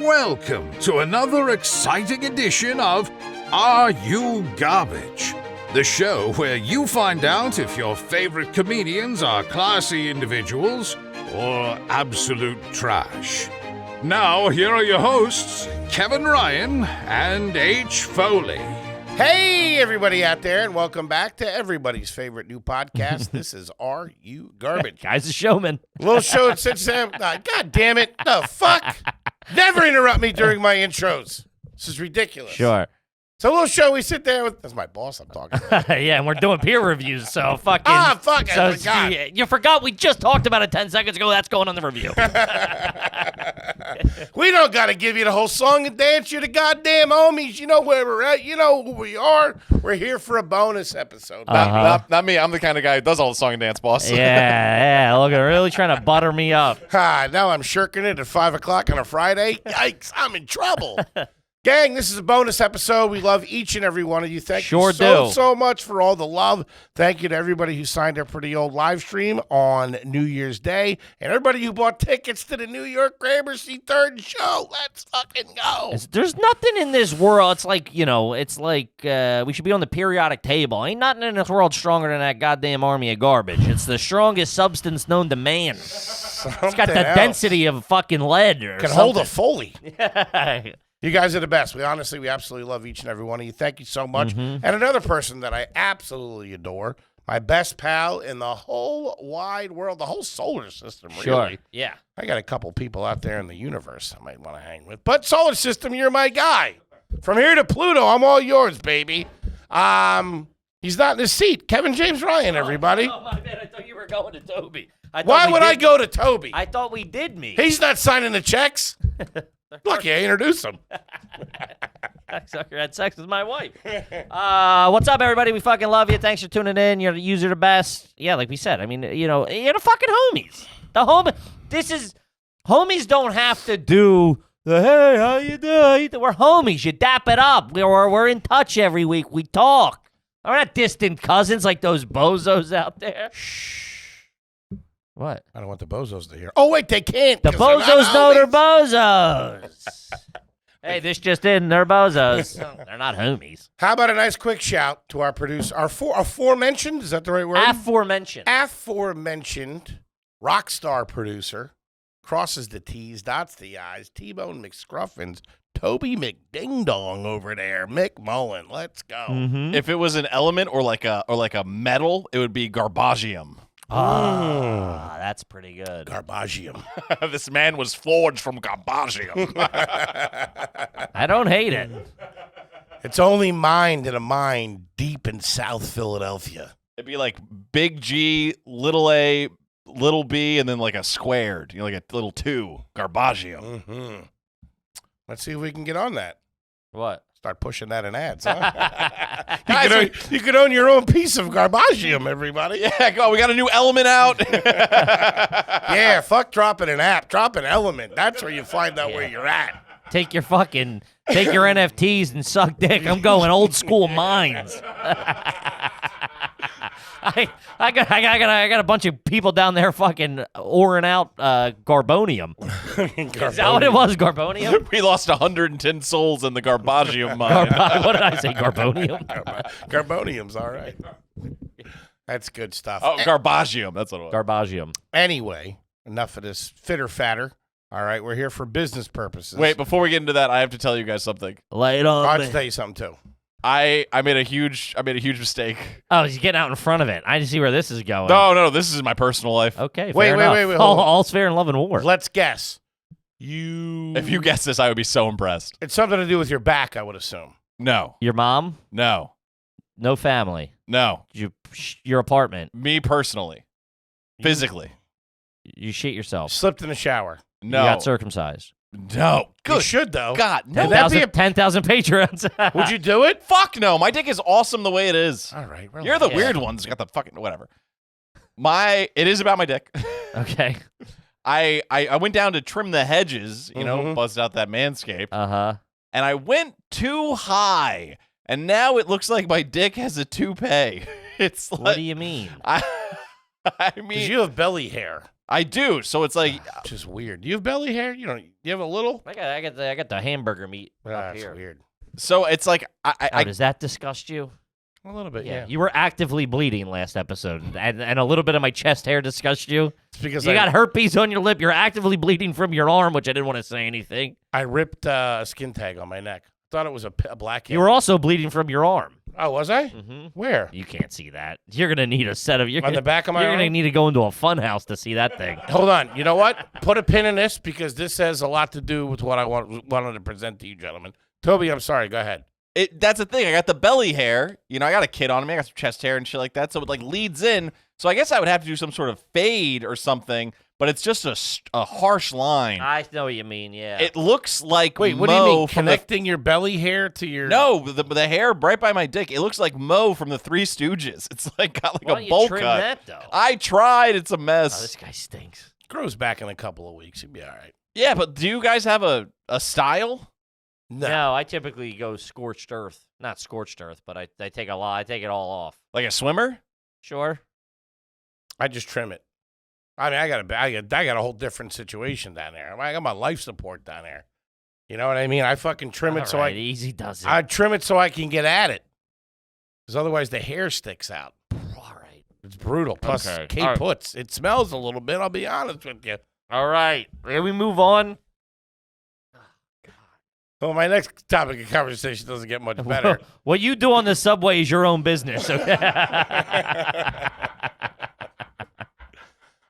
welcome to another exciting edition of Are You Garbage? The show where you find out if your favorite comedians are classy individuals or absolute trash. Now, here are your hosts, Kevin Ryan and H. Foley. Hey, everybody out there, and welcome back to everybody's favorite new podcast. This is Are You Garbage? Guy's a showman. Little show that sits there. God damn it. The fuck? Never interrupt me during my intros. This is ridiculous. Sure. So, a little show, we sit there with. That's my boss I'm talking to. Yeah, and we're doing peer reviews, so fucking. Fuck, so I forgot. You forgot we just talked about it 10 seconds ago. That's going on the review. We don't got to give you the whole song and dance. You're the goddamn homies. You know where we're at. You know who we are. We're here for a bonus episode. Not me. I'm the kind of guy who does all the song and dance, boss. Yeah. Look, they're really trying to butter me up. Now I'm shirking it at 5 o'clock on a Friday. Yikes, I'm in trouble. Gang, this is a bonus episode. We love each and every one of you. Thank you so much for all the love. Thank you to everybody who signed up for the old live stream on New Year's Day. And everybody who bought tickets to the New York Gramercy 3rd show. Let's fucking go. There's nothing in this world. It's like, we should be on the periodic table. Ain't nothing in this world stronger than that goddamn army of garbage. It's the strongest substance known to man. It's got the density of fucking lead or Can something. hold a Foley. You guys are the best. We absolutely love each and every one of you. Thank you so much. And another person that I absolutely adore, my best pal in the whole wide world, the whole solar system, really. Sure. Yeah. I got a couple people out there in the universe I might want to hang with. But solar system, you're my guy. From here to Pluto, I'm all yours, baby. He's not in his seat. Kevin James Ryan, everybody. Oh, my bad. I thought you were going to Toby. Why would I go to Toby? I thought we did meet. He's not signing the checks. Lucky I introduced him. Sucker had sex with my wife. What's up, everybody? We fucking love you. Thanks for tuning in. You're the user the best. Yeah, like we said. I mean, you're the fucking homies. Homies don't have to do the, hey, how you doing? We're homies. You dap it up. We're in touch every week. We talk. We're not distant cousins like those bozos out there. Shh. What? I don't want the bozos to hear. Oh, wait, they can't. The bozos know they're bozos. Hey, this just in. They're bozos. They're not homies. How about a nice quick shout to our producer, our aforementioned, is that the right word? Aforementioned rock star producer, crosses the T's, dots the I's, T-Bone McScruffins, Toby McDingdong over there, Mick Mullen. Let's go. Mm-hmm. If it was an element or like a metal, it would be garbagium. That's pretty good. Garbagium. This man was forged from garbagium. I don't hate it. It's only mined in a mine deep in South Philadelphia. It'd be like big G, little a, little b, and then like a squared, like a little 2. Garbagium. Mm-hmm. Let's see if we can get on that. What? Start pushing that in ads, huh? You could own your own piece of garbagium, everybody. Yeah, go. We got a new element out. Yeah, fuck dropping an app. Drop an element. That's where you find out where you're at. Take your NFTs and suck dick. I'm going old school mines. I got a bunch of people down there fucking oring out garbonium. Is that what it was, garbonium? We lost 110 souls in the garbagium mine. What did I say, garbonium? Garbonium's all right. That's good stuff. Oh, garbagium. That's what it was. Garbagium. Anyway, enough of this fitter fatter. All right, we're here for business purposes. Wait, before we get into that, I have to tell you guys something. Lay it on. I have to tell you something too. I made a huge mistake. Oh, he's getting out in front of it. I didn't see where this is going. No, this is my personal life. Okay, wait, enough. Wait. All's fair in love and war. Let's guess. If you guess this, I would be so impressed. It's something to do with your back, I would assume. No. Your mom? No. No family? No. Your apartment? Me personally. Physically. You shit yourself. Slipped in the shower. No. You got circumcised. No. Good. You should, though. God, no. 10,000 patrons. Would you do it? Fuck no. My dick is awesome the way it is. All right. You're the weird ones. Got the fucking whatever. It is about my dick. Okay. I went down to trim the hedges, bust out that Manscaped. Uh-huh. And I went too high. And now it looks like my dick has a toupee. It's like, what do you mean? I mean, you have belly hair. I do. So it's like just weird. Do you have belly hair? You have a little? I got the hamburger meat up That's here. weird. so it's like Does that disgust you? A little bit, yeah. You were actively bleeding last episode, and a little bit of my chest hair disgust you. It's because you got herpes on your lip. You're actively bleeding from your arm, which I didn't want to say anything. I ripped a skin tag on my neck. Thought it was a black. You were also bleeding from your arm. Oh, was I? Mm-hmm. Where? You can't see that. You're gonna need a set of. On the back of my You're arm? gonna need to go into a fun house to see that thing. Hold on. You know what? Put a pin in this because this has a lot to do with what I wanted to present to you, gentlemen. Toby, I'm sorry. Go ahead. That's the thing. I got the belly hair. I got a kid on me. I got some chest hair and shit like that. So it like leads in. So I guess I would have to do some sort of fade or something. But it's just a harsh line. I know what you mean. Yeah. It looks like Wait, what do you mean? Connecting your belly hair to your? No, the hair right by my dick. It looks like Mo from the Three Stooges. It's like got like Why don't a you bowl trim cut. that, though? I tried. It's a Oh, mess. this guy stinks. Grows back in a couple of weeks. You'd be all right. Yeah, but do you guys have a style? No, I typically go scorched earth. Not scorched earth, but I take a lot. I take it all off. Like a swimmer? Sure. I just trim it. I mean, I got a whole different situation down there. I got my life support down there. You know what I mean? I fucking trim it All right, easy does it. I trim it so I can get at it. Because otherwise the hair sticks out. All right. It's brutal. Plus, Okay. Kate All right. puts. It smells a little bit, I'll be honest with you. All right. Can we move on? Well, my next topic of conversation doesn't get much better. What you do on the subway is your own business. Okay?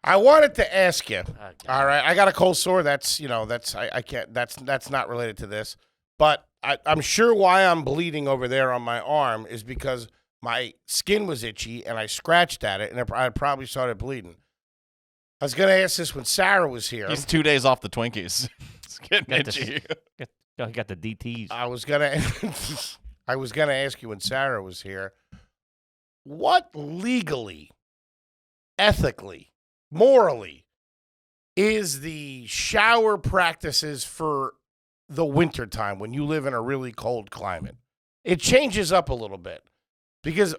I wanted to ask you. Okay. All right, I got a cold sore. I can't. That's not related to this. But I'm sure why I'm bleeding over there on my arm is because my skin was itchy and I scratched at it and I probably started bleeding. I was gonna ask this when Sarah was here. He's 2 days off the Twinkies. It's getting Got itchy. I got the DTs. I was gonna ask you when Sarah was here. What legally, ethically, morally is the shower practices for the wintertime when you live in a really cold climate? It changes up a little bit because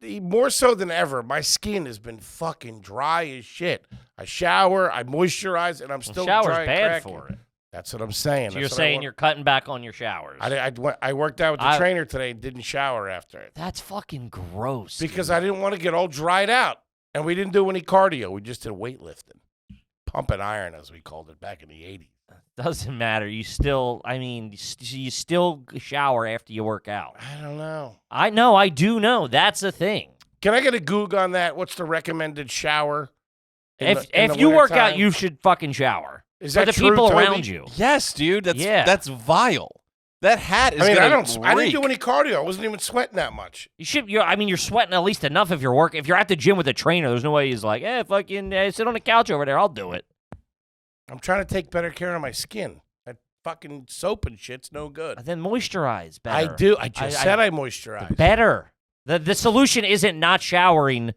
more so than ever, my skin has been fucking dry as shit. I shower, I moisturize, and I'm still shower's dry and bad cracking. for it. That's what I'm saying. So you're That's what I saying want. you're cutting back on your showers. I worked out with the trainer today and didn't shower after it. That's fucking gross. Because I didn't want to get all dried out. And we didn't do any cardio. We just did weightlifting. Pump and iron, as we called it back in the 80s. Doesn't matter. You still shower after you work out. I don't know. I know. I do know. That's a thing. Can I get a Goog on that? What's the recommended shower? If the you work out, wintertime? you should fucking shower. Is For that the true, people Toby? around you. Yes, dude. That's vile. That hat is I mean, gonna I didn't reek. do any cardio. I wasn't even sweating that much. You should. You're sweating at least enough if you're working. If you're at the gym with a trainer, there's no way he's like, fucking sit on the couch over there. I'll do it. I'm trying to take better care of my skin. That fucking soap and shit's no good. Then moisturize better. I do. I just said I moisturize. Better. The solution isn't not showering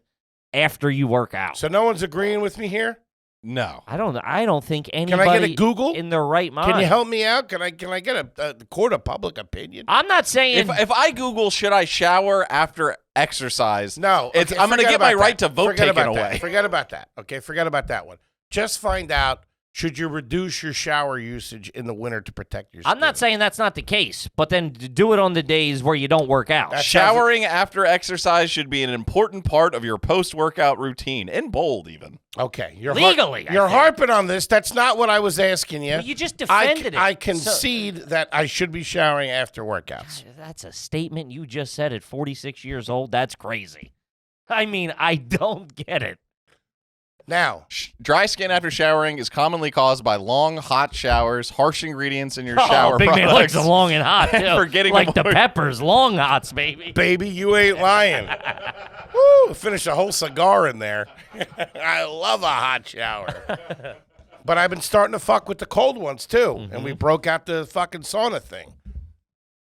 after you work out. So no one's agreeing with me here? No. I don't think Can anybody I get a Google? in their right mind. Can you help me out? Can I get a court of public opinion? I'm not saying If I Google should I shower after exercise, No. it's okay, I'm going to forget get my about right that. to vote Forget taken about that. away. Forget about that. Okay, forget about that one. Just find out, should you reduce your shower usage in the winter to protect your skin? I'm not saying that's not the case, but then do it on the days where you don't work out. That Showering after exercise should be an important part of your post-workout routine, in bold even. Okay. You're Legally, I you're think. harping on this. That's not what I was asking you. But you just defended it. I concede that I should be showering after workouts. That's a statement you just said at 46 years old. That's crazy. I mean, I don't get it. Now, Dry skin after showering is commonly caused by long, hot showers, harsh ingredients in your shower Big man likes products. them long and hot, too. Forgetting like the about- peppers, long hots, baby. baby, you ain't lying. Woo! Finish a whole cigar in there. I love a hot shower. But I've been starting to fuck with the cold ones too, and we broke out the fucking sauna thing.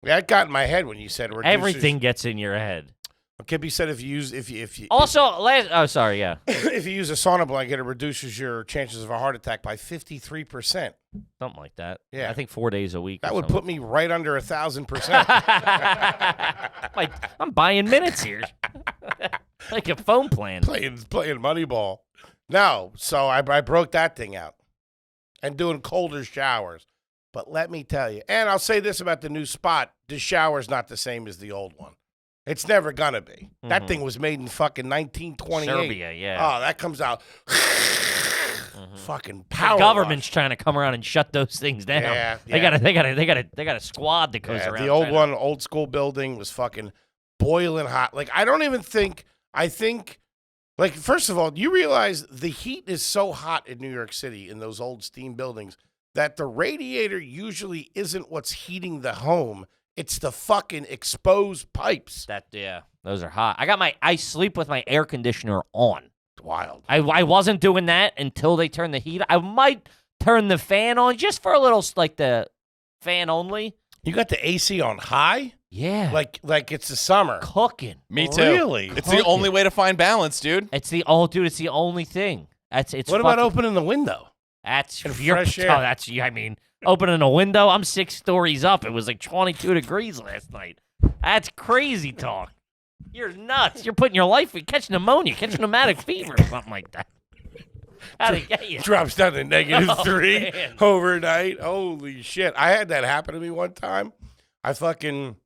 That got in my head when you said reduces. Everything gets in your head. Kibbe said if you Also, sorry, yeah. if you use a sauna blanket, it reduces your chances of a heart attack by 53%. Something like that. Yeah. I think 4 days a week. That or would put something. me right under 1,000%. Like, I'm buying minutes here. Like a phone plan. playing Moneyball. No, so I broke that thing out and doing colder showers. But let me tell you, and I'll say this about the new spot, the shower's not the same as the old one. It's never going to be. That thing was made in fucking 1928. Serbia, yeah. Oh, that comes out. Fucking power. The government's trying to come around and shut those things down. Yeah, They got a squad that goes around. The old one, old school building was fucking boiling hot. Like, I think, like, first of all, you realize the heat is so hot in New York City in those old steam buildings that the radiator usually isn't what's heating the home. It's the fucking exposed pipes. Those are hot. I sleep with my air conditioner on. It's wild. I wasn't doing that until they turned the heat. I might turn the fan on just for a little, like the fan only. You got the AC on high? Yeah. Like it's the summer. Cooking. Me too. Really? It's the only way to find balance, dude. It's the only thing. What about opening the window? That's and fresh fresh air. I mean, opening a window. I'm 6 stories up. It was like 22 degrees last night. That's crazy talk. You're nuts. You're putting your life in catching pneumonia, catching pneumatic fever, or something like that. How'd it get you? Drops down to -3 overnight. Holy shit. I had that happen to me one time. I fucking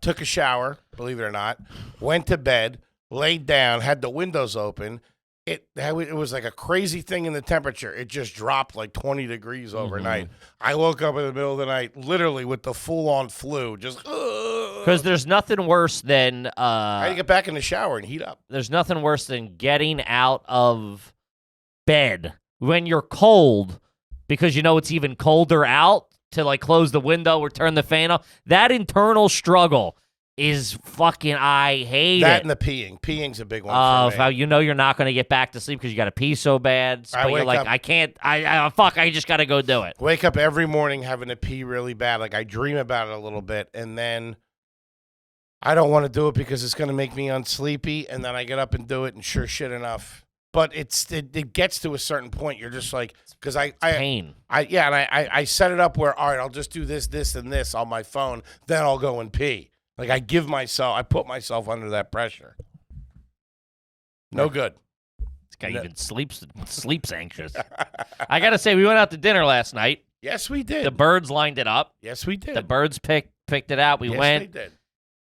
took a shower, believe it or not, went to bed, laid down, had the windows open. It was like a crazy thing in the temperature. It just dropped like 20 degrees overnight. I woke up in the middle of the night, literally with the full-on flu. Just because there's nothing worse than how do you get back in the shower and heat up? There's nothing worse than getting out of bed when you're cold because you know it's even colder out to like close the window or turn the fan off. That internal struggle is fucking, I hate that it. And the peeing. Peeing's a big one for me. How you know you're not going to get back to sleep because you got to pee so bad. But you're like, I can't, I just got to go do it. Wake up every morning having to pee really bad. Like I dream about it a little bit and then I don't want to do it because it's going to make me unsleepy. And then I get up and do it and sure shit enough. But it gets to a certain point. You're just like, because pain. I set it up where, all right, I'll just do this, this, and this on my phone. Then I'll go and pee. Like I put myself under that pressure. No good. This guy even sleeps anxious. I got to say, we went out to dinner last night. Yes, we did. The birds lined it up. Yes, we did. The birds picked it out. We went. Yes, they did.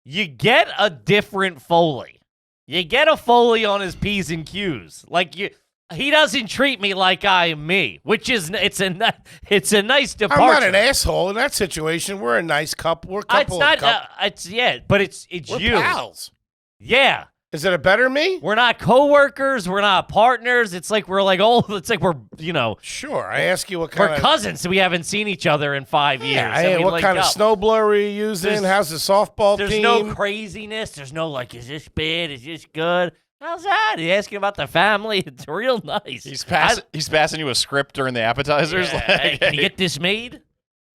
You get a different Foley. You get a Foley on his P's and Q's. Like he doesn't treat me like I'm me, which is it's a nice departure. I'm not an asshole in that situation. We're a nice couple. We're a couple. It's not. But it's we're you. Pals. Yeah. Is it a better me? We're not coworkers. We're not partners. It's like we're like old. It's like we're Sure. I ask you what kind we're of cousins. So we haven't seen each other in 5 years. Yeah. What kind of snowblower are you using? How's the softball team? There's no craziness. There's no like, is this bad? Is this good? How's that? He's asking about the family. It's real nice. He's passing you a script during the appetizers. Yeah, can you get this made?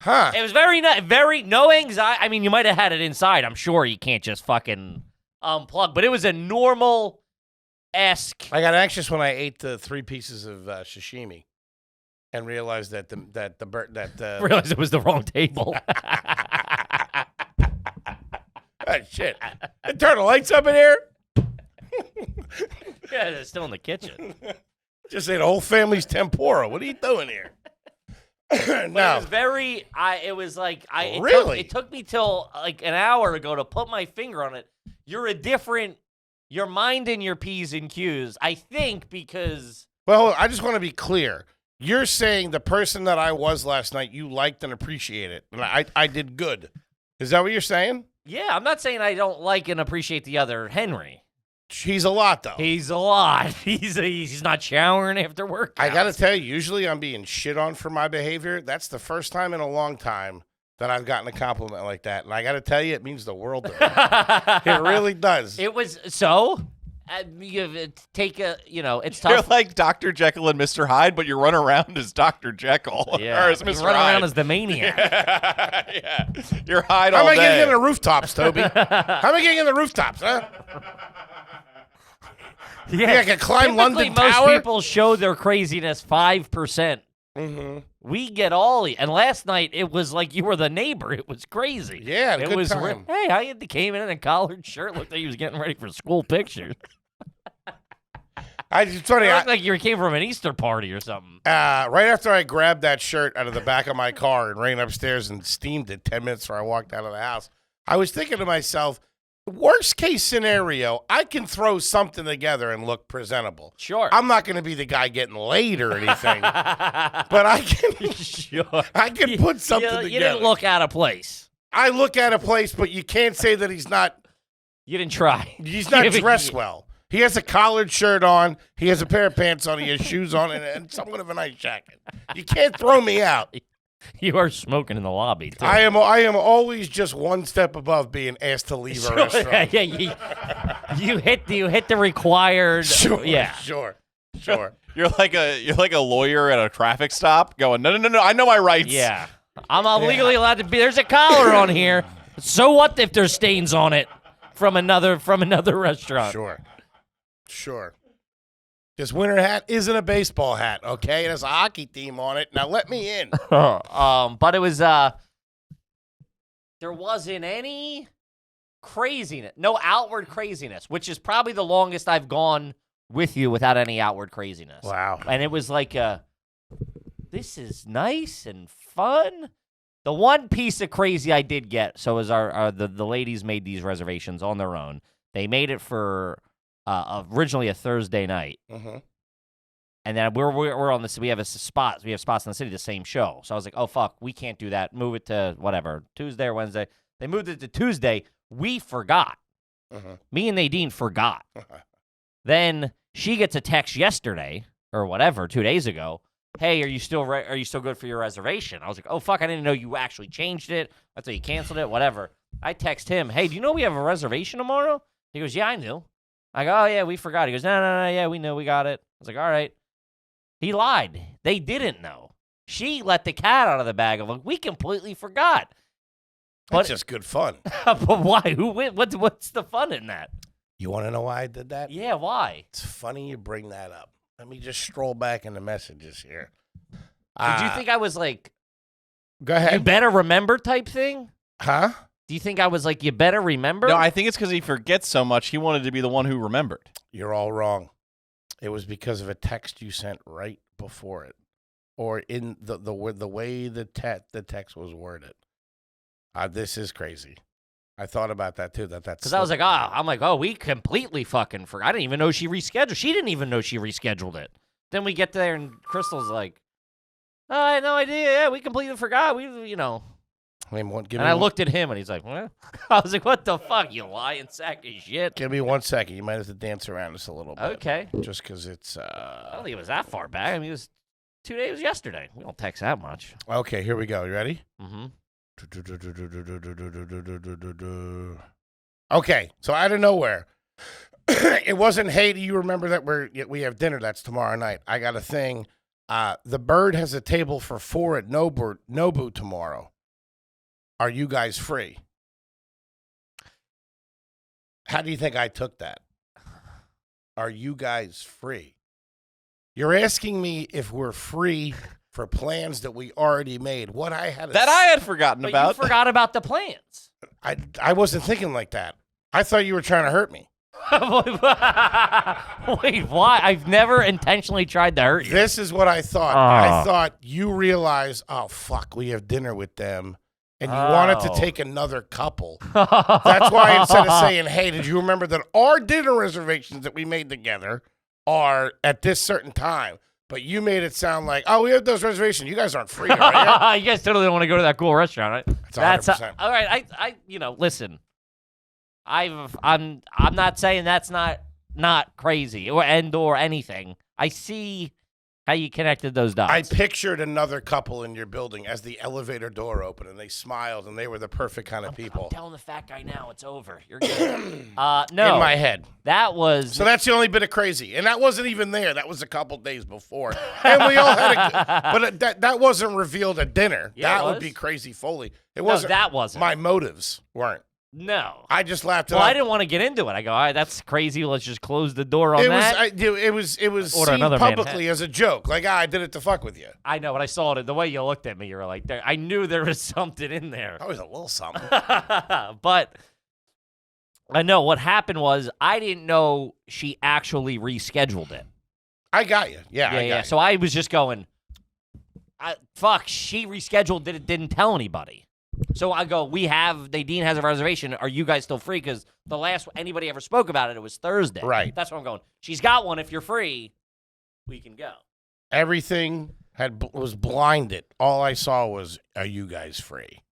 Huh? It was very nice. Very no anxiety. I mean, you might have had it inside. I'm sure you can't just fucking unplug. But it was a normal-esque. I got anxious when I ate the 3 pieces of sashimi and realized that realized it was the wrong table. Oh, shit! Turn the lights up in here. Yeah, they're still in the kitchen. Just ate a whole family's tempura. What are you doing here? No. It was very. It was like really. It took me till like an hour ago to put my finger on it. You're minding your P's and Q's. I think because. Well, I just want to be clear. You're saying the person that I was last night, you liked and appreciated, and I did good. Is that what you're saying? Yeah, I'm not saying I don't like and appreciate the other Henry. He's a lot, though. He's a lot. He's not showering after work. I got to tell you, usually I'm being shit on for my behavior. That's the first time in a long time that I've gotten a compliment like that. And I got to tell you, it means the world to me. It really does. It was so. It's tough. You're like Dr. Jekyll and Mr. Hyde, but you run around as Dr. Jekyll. Yeah. Or as Mr. You run Hyde. around as the maniac. Yeah. You're Hyde all How am I day. getting in the rooftops, Toby? How am I getting in the rooftops, huh? Yeah, I can climb London most Tower? people show their craziness 5%. Mm-hmm. We get all and last night it was like you were the neighbor. It was crazy. Yeah, it good was. time. Hey, how you came in a collared shirt? Looked like he was getting ready for school pictures. It's funny. It looked like you came from an Easter party or something. Right after I grabbed that shirt out of the back of my car and ran upstairs and steamed it 10 minutes before I walked out of the house, I was thinking to myself, worst case scenario, I can throw something together and look presentable. Sure. I'm not going to be the guy getting laid or anything, but I can. Sure. I can put something together. You didn't look out of place. I look out of place, but you can't say that he's not. You didn't try. He's not dressed well. He has a collared shirt on. He has a pair of pants on. He has shoes on and somewhat of a nice jacket. You can't throw me out. You are smoking in the lobby, too. I am always just one step above being asked to leave a restaurant. Yeah, you hit the required. Sure. Yeah. Sure. You're like a lawyer at a traffic stop going, no, I know my rights. Yeah. I'm legally allowed to be. There's a collar on here. So what if there's stains on it from another restaurant? Sure. This winter hat isn't a baseball hat, okay? It has a hockey theme on it. Now let me in. But it was there wasn't any craziness, no outward craziness, which is probably the longest I've gone with you without any outward craziness. Wow. And it was like this is nice and fun. The one piece of crazy I did get, so as the ladies made these reservations on their own. They made it for originally a Thursday night, and then we're on this. We have spots in the city, the same show. So I was like, oh fuck, we can't do that. Move it to whatever Tuesday or Wednesday. They moved it to Tuesday. We forgot. Me and Nadine forgot. Then she gets a text yesterday or whatever, 2 days ago. Hey, are you still good for your reservation? I was like, oh fuck, I didn't know you actually changed it. I thought you canceled it. Whatever. I text him, hey, do you know we have a reservation tomorrow? He goes, yeah, I knew. I go, oh, yeah, we forgot. He goes, no, yeah, we knew, we got it. I was like, all right. He lied. They didn't know. She let the cat out of the bag of them. We completely forgot. That's just good fun. But why? What's the fun in that? You want to know why I did that? Yeah, why? It's funny you bring that up. Let me just stroll back in the messages here. Did you think I was like, go ahead. You better remember type thing? Huh? Do you think I was like, you better remember? No, I think it's because he forgets so much. He wanted to be the one who remembered. You're all wrong. It was because of a text you sent right before it, or in the way the text was worded. This is crazy. I thought about that too. That's because I was like, we completely fucking forgot. I didn't even know she rescheduled. She didn't even know she rescheduled it. Then we get there and Crystal's like, I had no idea. Yeah, we completely forgot. I looked at him and he's like, what? I was like, what the fuck, you lying sack of shit? Give me 1 second. You might have to dance around this a little bit. Okay. Just because it's... I don't think it was that far back. I mean, it was 2 days. It was yesterday. We don't text that much. Okay, here we go. You ready? Mm-hmm. Okay, so out of nowhere, it wasn't, hey, do you remember that we have dinner? That's tomorrow night. I got a thing. The Bird has a table for 4 at Nobu tomorrow. Are you guys free? How do you think I took that? Are you guys free? You're asking me if we're free for plans that we already made. What I had I had forgotten but about. You forgot about the plans. I wasn't thinking like that. I thought you were trying to hurt me. Wait, why? I've never intentionally tried to hurt you. This is what I thought. I thought you realized, oh fuck, we have dinner with them. And you wanted to take another couple. That's why instead of saying, hey, did you remember that our dinner reservations that we made together are at this certain time? But you made it sound like, oh, we have those reservations. You guys aren't free, right? You guys totally don't want to go to that cool restaurant, right? That's 100%. All right. I listen. I'm not saying that's not crazy or anything. I see how you connected those dots. I pictured another couple in your building as the elevator door opened, and they smiled, and they were the perfect kind of people. I'm telling the fat guy now, it's over. You're good. No, in my head, that was. So that's the only bit of crazy, and that wasn't even there. That was a couple days before, and we all had but that wasn't revealed at dinner. Yeah, that would be crazy Foley. It wasn't. That wasn't. My motives weren't. No. I just laughed. Well, I didn't want to get into it. I go, all right, that's crazy. Let's just close the door on that. It was seen publicly as a joke. Like, I did it to fuck with you. I know, but I saw it. The way you looked at me, you were like, I knew there was something in there. Always a little something. But I know what happened was I didn't know she actually rescheduled it. I got you. Yeah, I got you. So I was just going, she rescheduled, didn't tell anybody. So I go, Nadine has a reservation. Are you guys still free? Because the last anybody ever spoke about it was Thursday. Right. That's what I'm going. She's got one. If you're free, we can go. Everything was blinded. All I saw was, are you guys free?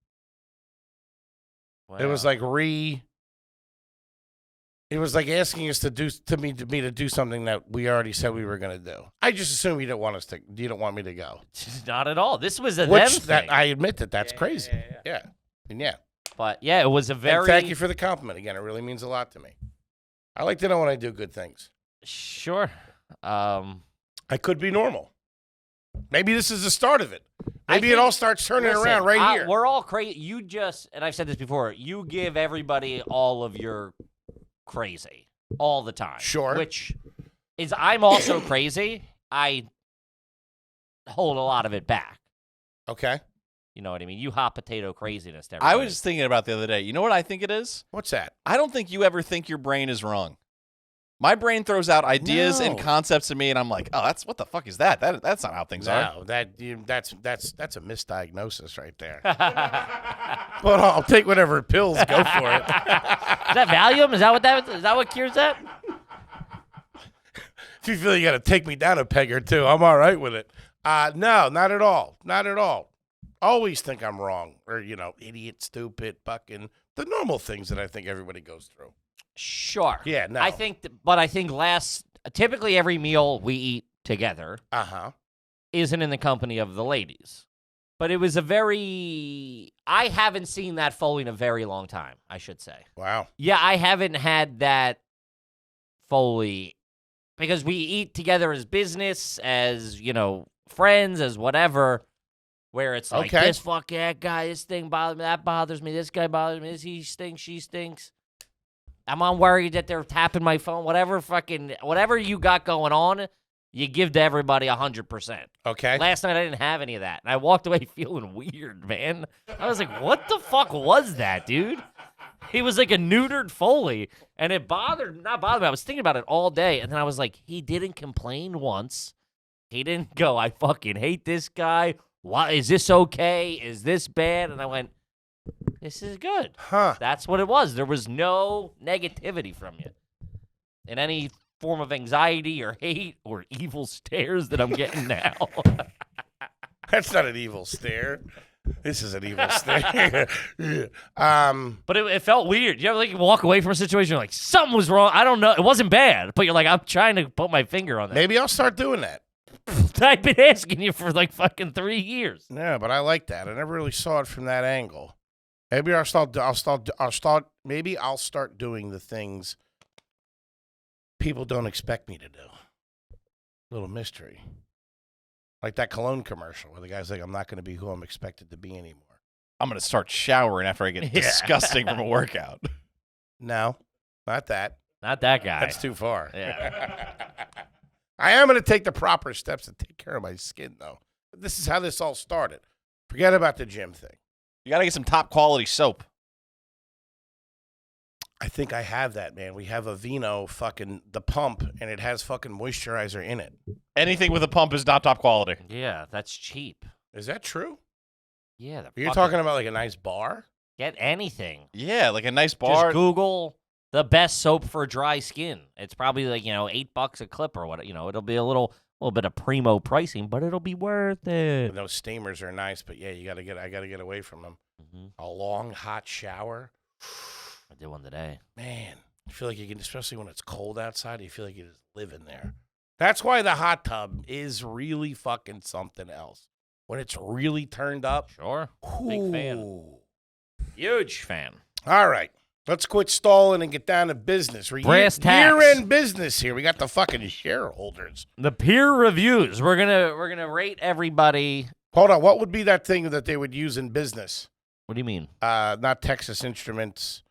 Wow. It was like asking us to do something that we already said we were going to do. I just assume you don't want me to go. Not at all. This was a them thing. I admit that's crazy. Yeah. And yeah. But yeah, it was a very. And thank you for the compliment again. It really means a lot to me. I like to know when I do good things. Sure. I could be normal. Maybe this is the start of it. Maybe it all starts turning around right here. We're all crazy. You just, and I've said this before, you give everybody all of your crazy all the time. Sure. Which is, I'm also crazy. I hold a lot of it back. Okay. You know what I mean? You hot potato craziness to I everybody. was thinking about the other day. You know what I think it is? What's that? I don't think you ever think your brain is wrong. My brain throws out ideas and concepts to me, and I'm like, "Oh, what the fuck is that? That's not how things are." No, that's a misdiagnosis right there. But I'll take whatever pills. Go for it. Is that Valium? Is that what cures that? If you feel you got to take me down a peg or two, I'm all right with it. No, not at all. Not at all. Always think I'm wrong, or idiot, stupid, fucking the normal things that I think everybody goes through. Sure. Yeah, no. I think typically every meal we eat together isn't in the company of the ladies. But it was I haven't seen that Foley in a very long time, I should say. Wow. Yeah, I haven't had that Foley because we eat together as business, as, friends, as whatever, where it's like, this fuck that guy, this thing bothers me, that bothers me, this guy bothers me, he stinks, she stinks. I'm worried that they're tapping my phone. Whatever you got going on, you give to everybody 100%. Okay. Last night I didn't have any of that, and I walked away feeling weird, man. I was like, "What the fuck was that, dude?" He was like a neutered Foley, and it not bothered me. I was thinking about it all day, and then I was like, he didn't complain once. He didn't go, "I fucking hate this guy. Why is this okay? Is this bad?" And I went, this is good. Huh. That's what it was. There was no negativity from you in any form of anxiety or hate or evil stares that I'm getting now. That's not an evil stare. This is an evil stare. But it felt weird. You ever walk away from a situation like something was wrong? I don't know. It wasn't bad, but you're like, I'm trying to put my finger on that. Maybe I'll start doing that. I've been asking you for fucking 3 years. Yeah, but I like that. I never really saw it from that angle. Maybe I'll start doing the things people don't expect me to do. Little mystery. Like that cologne commercial where the guy's like, I'm not going to be who I'm expected to be anymore. I'm going to start showering after I get disgusting from a workout. No, not that. Not that guy. That's too far. Yeah. I am going to take the proper steps to take care of my skin, though. This is how this all started. Forget about the gym thing. You got to get some top quality soap. I think I have that, man. We have a Vino the pump, and it has fucking moisturizer in it. Anything with a pump is not top quality. Yeah, that's cheap. Is that true? Yeah. You're talking about like a nice bar? Get anything. Yeah, like a nice bar. Just Google the best soap for dry skin. It's probably $8 a clip or what. It'll be a little bit of primo pricing, but it'll be worth it. Those steamers are nice, but yeah, I gotta get away from them. Mm-hmm. A long hot shower. I did one today. Man, I feel like you can, especially when it's cold outside, you feel like you just live in there. That's why the hot tub is really fucking something else. When it's really turned up. Sure. Big fan. Huge fan. All right. Let's quit stalling and get down to business. We're Brass tacks. year-end business here. We got the fucking shareholders. The peer reviews. We're gonna rate everybody. Hold on. What would be that thing that they would use in business? What do you mean? Not Texas Instruments.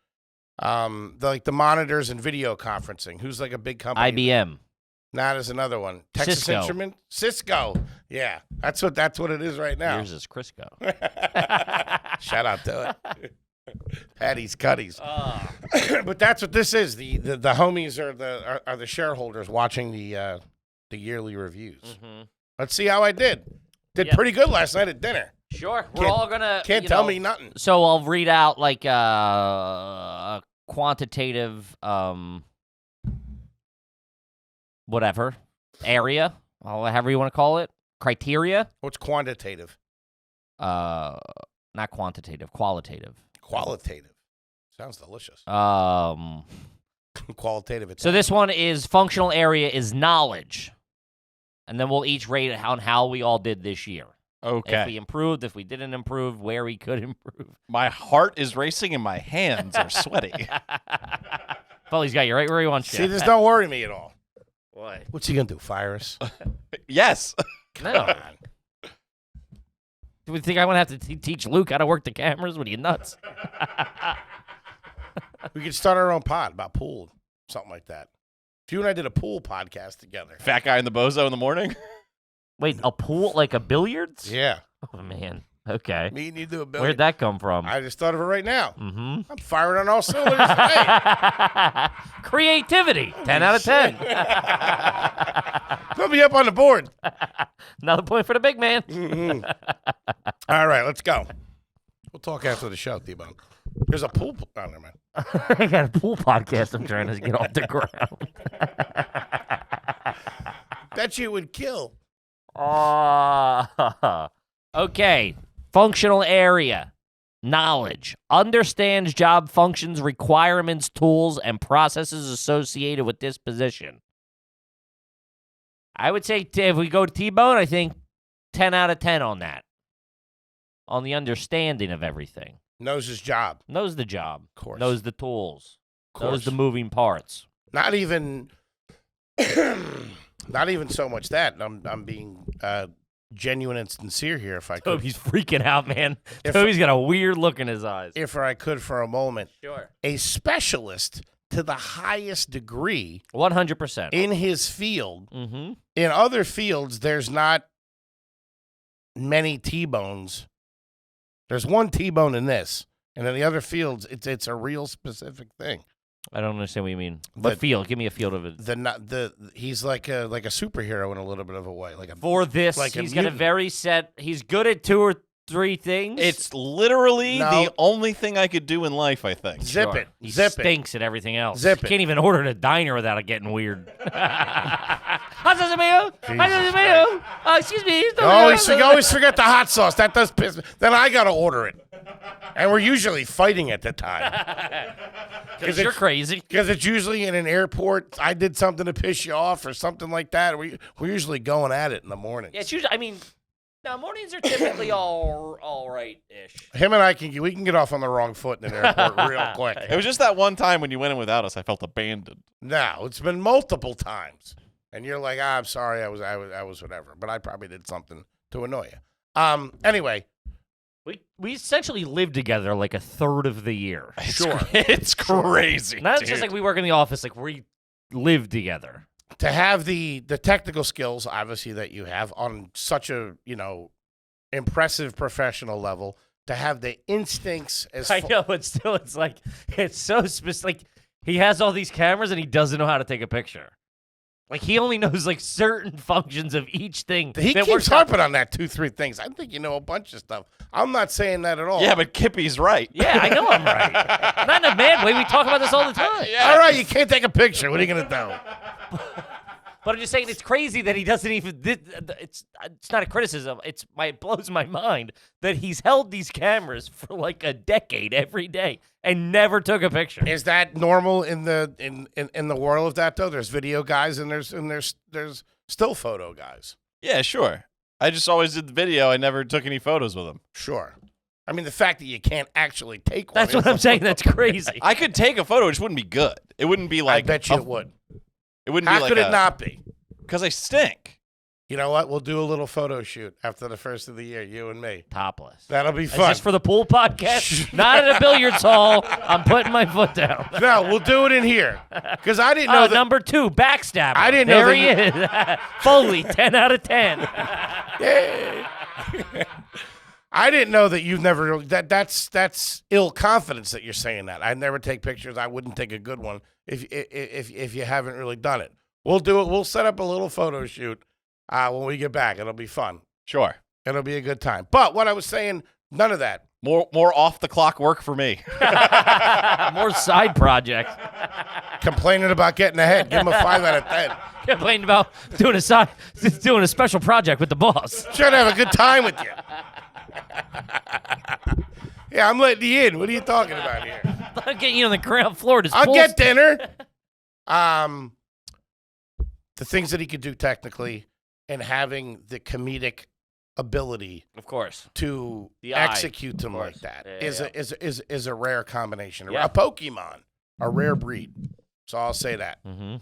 The monitors and video conferencing. Who's like a big company? IBM. Nah, there's another one. Texas Cisco. Instrument? Cisco. Yeah. That's what it is right now. Yours is Crisco. Shout out to it. Patty's Cuddies. But that's what this is. The homies are the shareholders watching the the yearly reviews. Mm-hmm. Let's see how I did. Did pretty good last night at dinner. Sure. We're all going to... Can't tell me nothing. So I'll read out like a quantitative, whatever, area, however you want to call it, criteria. What's quantitative? Not quantitative, qualitative. Qualitative. Sounds delicious. Qualitative. So this one is functional area is knowledge. And then we'll each rate it on how we all did this year. Okay. If we improved, if we didn't improve, where we could improve. My heart is racing and my hands are sweaty. Foley's got you right where he wants you. See, this don't worry me at all. What? What's he going to do, fire us? Yes. No. Do we think I want to have to teach Luke how to work the cameras? What are you, nuts? We could start our own pod about pool, something like that. If you and I did a pool podcast together. Fat guy in the bozo in the morning. Wait, a pool? Like a billiards? Yeah. Oh, man. Okay. Me and you do a billiard. Where'd that come from? I just thought of it right now. Mm-hmm. I'm firing on all cylinders today. Creativity. 10 out of 10. Put me up on the board. Another point for the big man. Mm-hmm. All right, let's go. We'll talk after the show, T-Bone. There's a pool. Oh, never mind. I got a pool podcast I'm trying to get off the ground. That shit would kill. Okay. Functional area. Knowledge. Understands job functions, requirements, tools, and processes associated with this position. I would say if we go to T-Bone, I think 10 out of 10 on that. On the understanding of everything. Knows his job. Knows the job. Of course. Knows the tools. Of course. Knows the moving parts. Not even so much that. I'm being genuine and sincere here if I could. Toby's freaking out, man. If- Toby's got a weird look in his eyes. If I could for a moment. Sure. A specialist to the highest degree 100%. in his field. Mm-hmm. In other fields, there's not many T-bones. There's one T-bone in this. And in the other fields, it's a real specific thing. I don't understand what you mean. What field? Give me a field of it. He's like a superhero in a little bit of a way. For this, like he's got a very set. He's good at 2 or 3 things. It's literally No. the only thing I could do in life, I think. Zip it. He Zip it. stinks at everything else. Zip it. Can't even order at a diner without it getting weird. Hot sauce mayo. Hot sauce mayo. Excuse me. You always forget the hot sauce. That does piss me. Then I got to order it. And we're usually fighting at the time. Because you're crazy. Because it's usually in an airport. I did something to piss you off or something like that. We're usually going at it in the morning. Yeah, it's usually. I mean, no, mornings are typically all right-ish. Him and I we can get off on the wrong foot in an airport real quick. It was just that one time when you went in without us, I felt abandoned. No, it's been multiple times, and you're like, I'm sorry, I was whatever, but I probably did something to annoy you. Anyway, We essentially live together like a third of the year. sure. It's crazy. Not dude. just like we work in the office, like we live together. To have the technical skills, obviously, that you have on such a impressive professional level, to have the instincts as I know, but still, it's like it's so specific. Like he has all these cameras and he doesn't know how to take a picture. Like he only knows like certain functions of each thing. he that keeps works out. harping on that 2-3 things. I think you know a bunch of stuff. I'm not saying that at all. Yeah, but Kippy's right. Yeah, I know I'm right. Not in a bad way. We talk about this all the time. Yeah. All right, you can't take a picture. What are you gonna do? But I'm just saying it's crazy that he doesn't even. It's not a criticism. It blows my mind that he's held these cameras for like a decade every day and never took a picture. Is that normal in the world of that though? There's video guys and there's still photo guys. Yeah, sure. I just always did the video. I never took any photos with him. Sure. I mean, the fact that you can't actually take one. That's what I'm saying. That's crazy. I could take a photo. It just wouldn't be good. It wouldn't be like. I bet you it would. It wouldn't How be like. could it not be? Because I stink. You know what? We'll do a little photo shoot after the first of the year, you and me. Topless. That'll be Is fun. this for the pool podcast? Not at a billiards hall. I'm putting my foot down. No, we'll do it in here. Because I didn't know that. Number 2, backstabber. I didn't know there that he is. Foley, 10 out of 10. I didn't know that you've never. That's ill confidence that you're saying that. I never take pictures. I wouldn't take a good one if you haven't really done it. We'll do it. We'll set up a little photo shoot when we get back. It'll be fun. Sure. It'll be a good time. But what I was saying, none of that. More off the clock work for me. More side projects. Complaining about getting ahead. Give him a 5 out of 10. Complaining about doing a special project with the boss. Trying to have a good time with you. Yeah, I'm letting you in. What are you talking about here? I'll get you on the ground floor. I'll get dinner. The things that he could do technically and having the comedic ability, of course, to the eye, execute them like that is a rare combination. Yeah. A Pokemon, a rare breed. So I'll say that. Mm-hmm.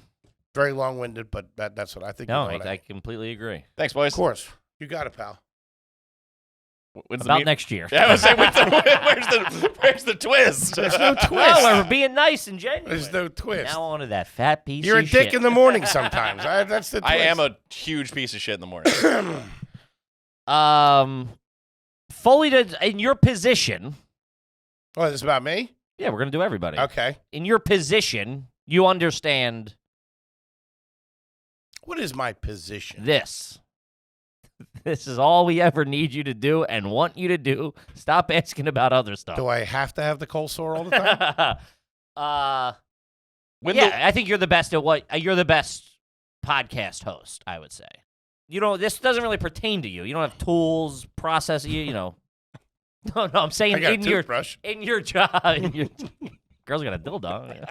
Very long-winded, but that's what I think. No, I completely agree. Thanks, boys. Of course. You got it, pal. About next year. Yeah, I was saying, where's the twist? There's no twist. No, we're being nice and genuine. There's no twist. Now on to that fat piece You're of a dick shit. in the morning sometimes. That's the twist. I am a huge piece of shit in the morning. Fully in your position. Oh, this is about me? Yeah, we're going to do everybody. Okay. In your position, you understand What is my position? this. This is all we ever need you to do and want you to do. Stop asking about other stuff. Do I have to have the cold sore all the time? I think you're the best at you're the best podcast host, I would say. This doesn't really pertain to you. You don't have tools, process, No, I'm saying I got in a toothbrush. your job. Girl's got a dildo.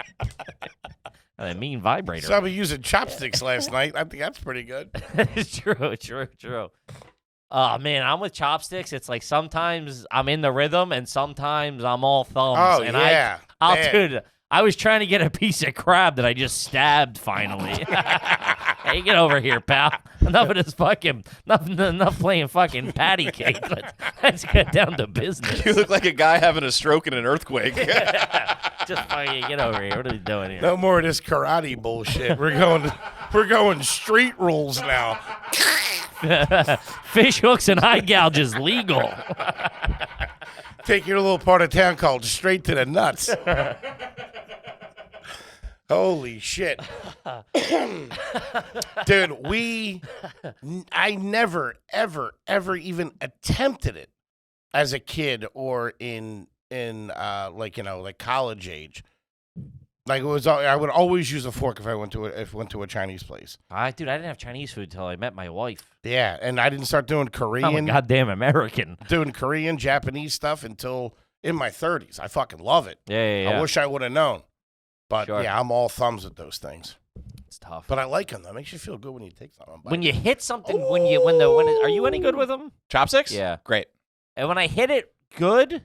A mean vibrator. So I was using chopsticks last night. I think that's pretty good. It's true. Oh, man, I'm with chopsticks. It's like sometimes I'm in the rhythm and sometimes I'm all thumbs. Oh, and yeah. Dude, I was trying to get a piece of crab that I just stabbed finally. Hey, get over here, pal. Enough of this enough playing fucking patty cake. Let's get down to business. You look like a guy having a stroke in an earthquake. Just fucking get over here. What are you doing here? No more of this karate bullshit. We're going street rules now. Fish hooks and eye gouges legal. Take your little part of town called straight to the nuts. Holy shit. Dude, I never, ever, ever even attempted it as a kid or in college age. Like I would always use a fork if I went to a Chinese place. Dude, I didn't have Chinese food until I met my wife. Yeah, and I didn't start doing Korean. I'm a goddamn American. Doing Korean, Japanese stuff until in my 30s. I fucking love it. Yeah. I wish I would have known. But Sure. yeah, I'm all thumbs at those things. It's tough. But I like them. That makes you feel good when you take something. When you hit something, are you any good with them? Chopsticks? Yeah. Great. And when I hit it good,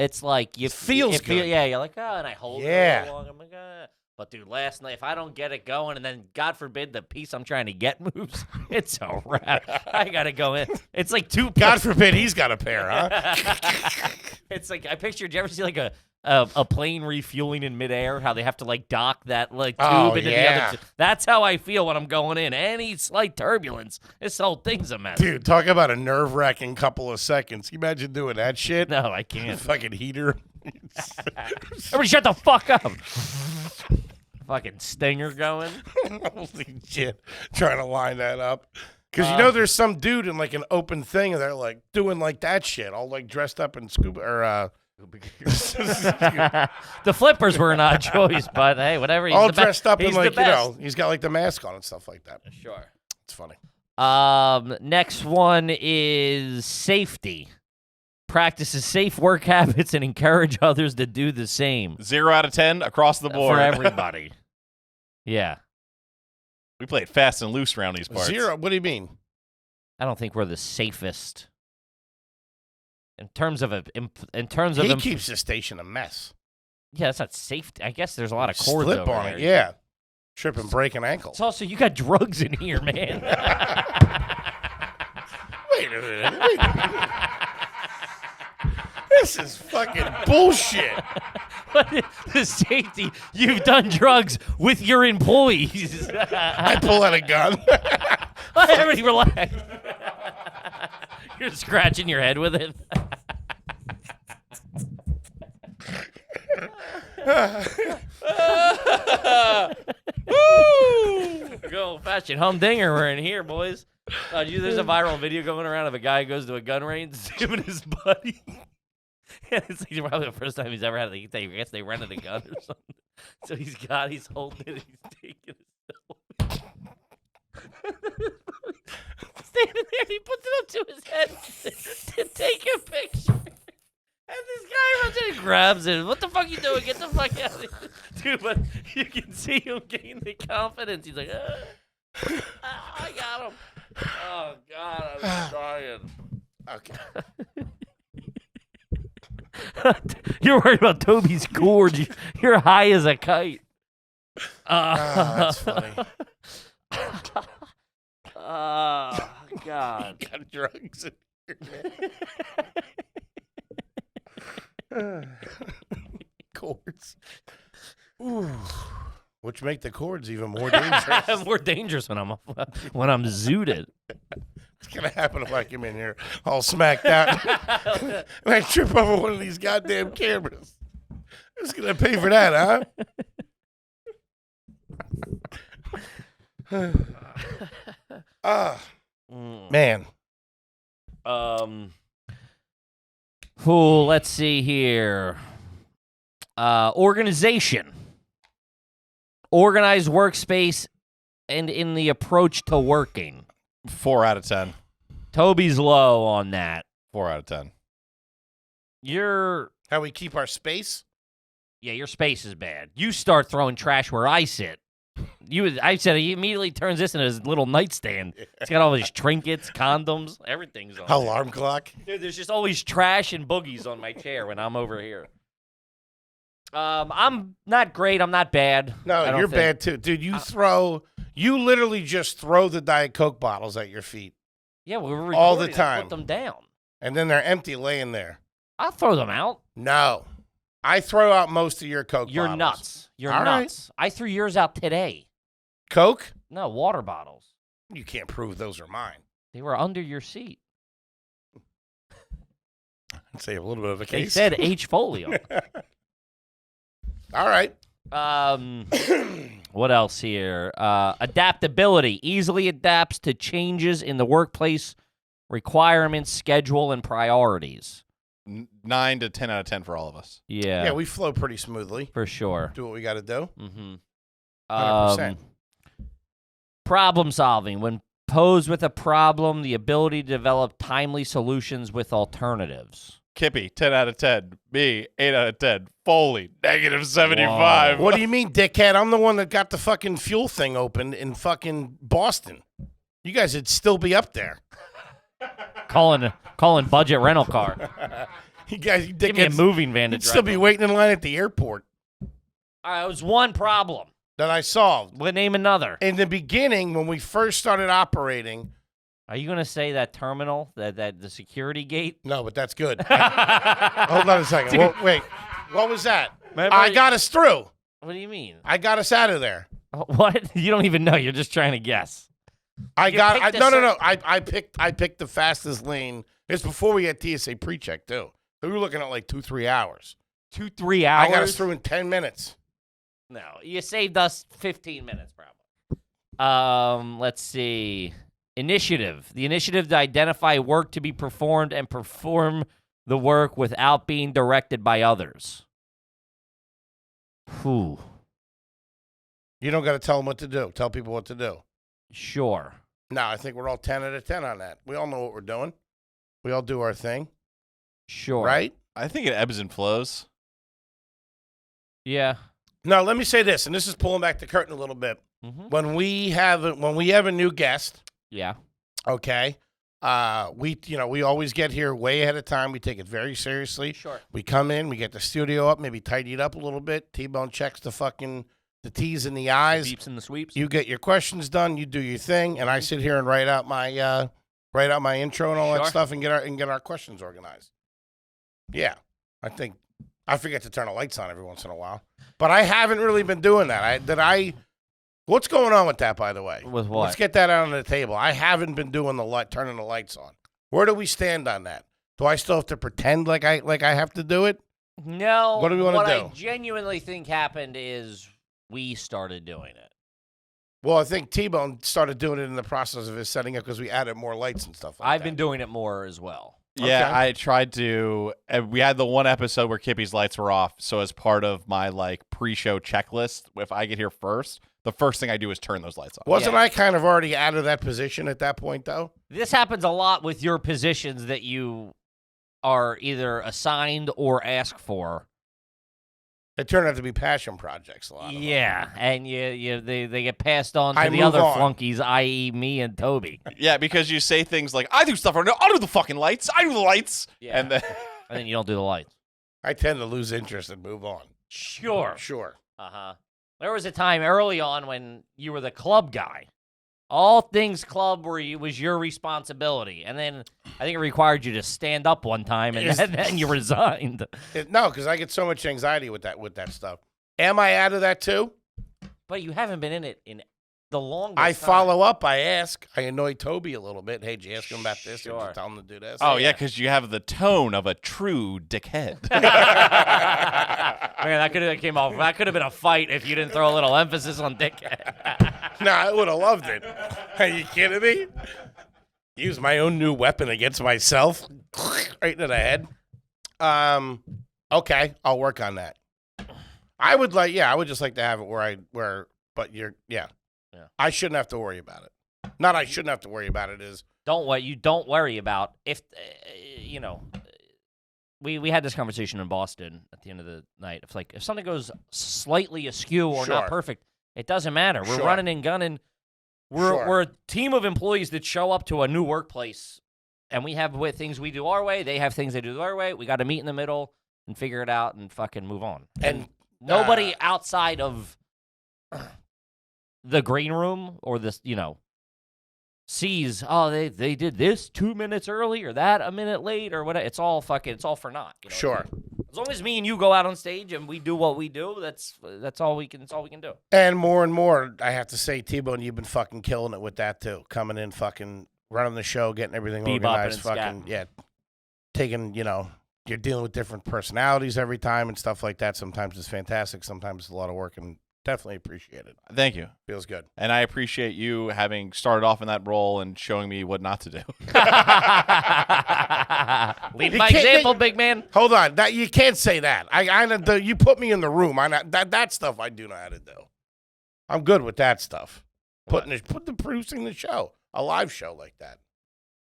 it's like It feels good. Yeah, you're like, oh, and I hold it a little long. I'm like, ah. But dude, last night, if I don't get it going, and then God forbid the piece I'm trying to get moves, it's a wrap. I gotta go in. It's like two. God forbid he's got a pair, huh? It's like I pictured. Did you ever see like a plane refueling in midair? How they have to like dock that like tube into the other. That's how I feel when I'm going in. Any slight turbulence, this whole thing's a mess. Dude, talk about a nerve-wracking couple of seconds. Can you imagine doing that shit? No, I can't. Fucking heater. Everybody, shut the fuck up. Fucking stinger going. Holy shit. Trying to line that up. Because there's some dude in like an open thing and they're like doing like that shit, all like dressed up in scuba or the flippers were an odd choice, but hey, whatever. He's all the dressed up in he's like, the best. he's got like the mask on and stuff like that. Sure. It's funny. Next one is safety. Practices safe work habits and encourage others to do the same. 0 out of 10 across the board. For everybody. Yeah. We played fast and loose around these parts. 0? What do you mean? I don't think we're the safest. In terms of he keeps the station a mess. Yeah, that's not safety. I guess there's a lot of cords Slip over on there. it, yeah. Trip and break an ankle. It's also, you got drugs in here, man. Wait a minute. This is fucking bullshit. The safety, you've done drugs with your employees. I pull out a gun. Everybody relax. You're scratching your head with it. Woo! Good old-fashioned humdinger we're in here, boys. There's a viral video going around of a guy who goes to a gun range, him and his buddy. And it's like probably the first time he's ever had I guess they rented a gun or something. So he's holding it, he's taking it. Standing there, he puts it up to his head to take a picture. And this guy runs in and grabs it. What the fuck you doing? Get the fuck out of here. Dude, but you can see him gain the confidence. He's like, I got him. Oh, God, I'm dying. Okay. You're worried about Toby's cords. You're high as a kite. That's funny. Oh, God. Got drugs in here, man. Cords. Ooh. Which make the cords even more dangerous. More dangerous when I'm zooted. It's gonna happen if I come in here all smacked out and I trip over one of these goddamn cameras. Who's gonna pay for that, huh? Man. Let's see here. Organization. Organized workspace and in the approach to working. 4 out of 10. Toby's low on that. 4 out of 10. How we keep our space? Yeah, your space is bad. You start throwing trash where I sit. I said he immediately turns this into his little nightstand. It's got all these trinkets, condoms, everything's on Alarm clock. Dude, there's just always trash and boogies on my chair when I'm over here. I'm not great. I'm not bad. No, you're bad too. Dude, you literally just throw the Diet Coke bottles at your feet. Yeah, we were recording. All the time. I put them down. And then they're empty laying there. I'll throw them out. No. I throw out most of your Coke You're bottles. nuts. You're All nuts. Right. I threw yours out today. Coke? No, water bottles. You can't prove those are mine. They were under your seat. I'd say a little bit of a case. They said H. Folio. All right. What else here? Adaptability. Easily adapts to changes in the workplace requirements, schedule, and priorities. 9 to 10 out of 10 for all of us. Yeah. Yeah, we flow pretty smoothly. For sure. Do what we got to do. Mm-hmm. 100%. Problem solving. When posed with a problem, the ability to develop timely solutions with alternatives. Kippy, 10 out of 10. Me, 8 out of 10. Foley, -75. What do you mean, dickhead? I'm the one that got the fucking fuel thing open in fucking Boston. You guys would still be up there. Calling budget rental car. You guys, Give me a moving van to you'd drive. still be waiting in line at the airport. All right, it was one problem. That I solved. We'll name another. In the beginning, when we first started operating. Are you going to say that terminal, that the security gate? No, but that's good. Hold on a second. Well, wait, what was that? Remember I got us through. What do you mean? I got us out of there. What? You don't even know. You're just trying to guess. No. I picked the fastest lane. It's before we had TSA pre-check too. So we were looking at like 2-3 hours. 2-3 hours? I got us through in 10 minutes. No, you saved us 15 minutes probably. Let's see. Initiative. The initiative to identify work to be performed and perform the work without being directed by others. Whew. You don't got to tell them what to do. Tell people what to do. Sure. No, I think we're all 10 out of 10 on that. We all know what we're doing. We all do our thing. Sure. Right? I think it ebbs and flows. Yeah. Now, let me say this, and this is pulling back the curtain a little bit. Mm-hmm. When we have a new guest, Yeah. okay, we always get here way ahead of time. We take it very seriously. Sure. We come in, we get the studio up, maybe tidy it up a little bit. T-Bone checks the T's and the I's. The beeps and the sweeps. You get your questions done. You do your thing, and I sit here and write out my intro and all that stuff, and get our questions organized. Yeah, I forget to turn the lights on every once in a while, but I haven't really been doing that. What's going on with that, by the way? With what? Let's get that out on the table. I haven't been doing turning the lights on. Where do we stand on that? Do I still have to pretend like I have to do it? No. What do we want to do? What I genuinely think happened is we started doing it. Well, I think T-Bone started doing it in the process of his setting up because we added more lights and stuff like I've that. been doing it more as well. Yeah, Okay. I tried to. We had the one episode where Kippy's lights were off, so as part of my pre-show checklist, if I get here first, the first thing I do is turn those lights off. Wasn't I kind of already out of that position at that point, though? This happens a lot with your positions that you are either assigned or asked for. They turned out to be passion projects, a lot of them. Yeah, and they get passed on to I the move other on. flunkies, i.e. me and Toby. Yeah, because you say things like, "I do stuff. I'll do the fucking lights. I do the lights." Yeah. And then And then you don't do the lights. I tend to lose interest and move on. Sure. Sure. Uh-huh. There was a time early on when you were the club guy. All things club was your responsibility. And then I think it required you to stand up one time, and then you resigned. No, because I get so much anxiety with that stuff. Am I out of that too? But you haven't been in it in the longest I time. follow up. I ask. I annoy Toby a little bit. Hey, did you ask him about this? Or did Sure. you tell him to do this? oh yeah, because you have the tone of a true dickhead. Man, that could have came off. That could have been a fight if you didn't throw a little emphasis on dickhead. No, I would have loved it. Are you kidding me? Use my own new weapon against myself. Right into the head. Okay, I'll work on that. I would just like to have it but yeah. I shouldn't have to worry about it. Not I shouldn't have to worry about it is. Don't worry about if we had this conversation in Boston at the end of the night. It's like if something goes slightly askew or not Sure. perfect, it doesn't matter. We're Sure. running and gunning. We're a team of employees that show up to a new workplace, and we have things we do our way. They have things they do their way. We got to meet in the middle and figure it out and fucking move on. And Nobody outside of the green room or this, sees, they did this 2 minutes early or that a minute late or whatever. It's all for naught. Sure. As long as me and you go out on stage and we do what we do, that's all we can do. And more, I have to say, T-Bone, you've been fucking killing it with that too. Coming in, fucking running the show, getting everything Bebopping organized, and fucking scatting. taking, you're dealing with different personalities every time and stuff like that. Sometimes it's fantastic, sometimes it's a lot of work, and definitely appreciate it. Thank you. Feels good. And I appreciate you having started off in that role and showing me what not to do. Lead You by can't- example, big man. Hold on, that you can't say that. You put me in the room. That stuff I do know how to do. I'm good with that stuff. Producing the show, a live show like that.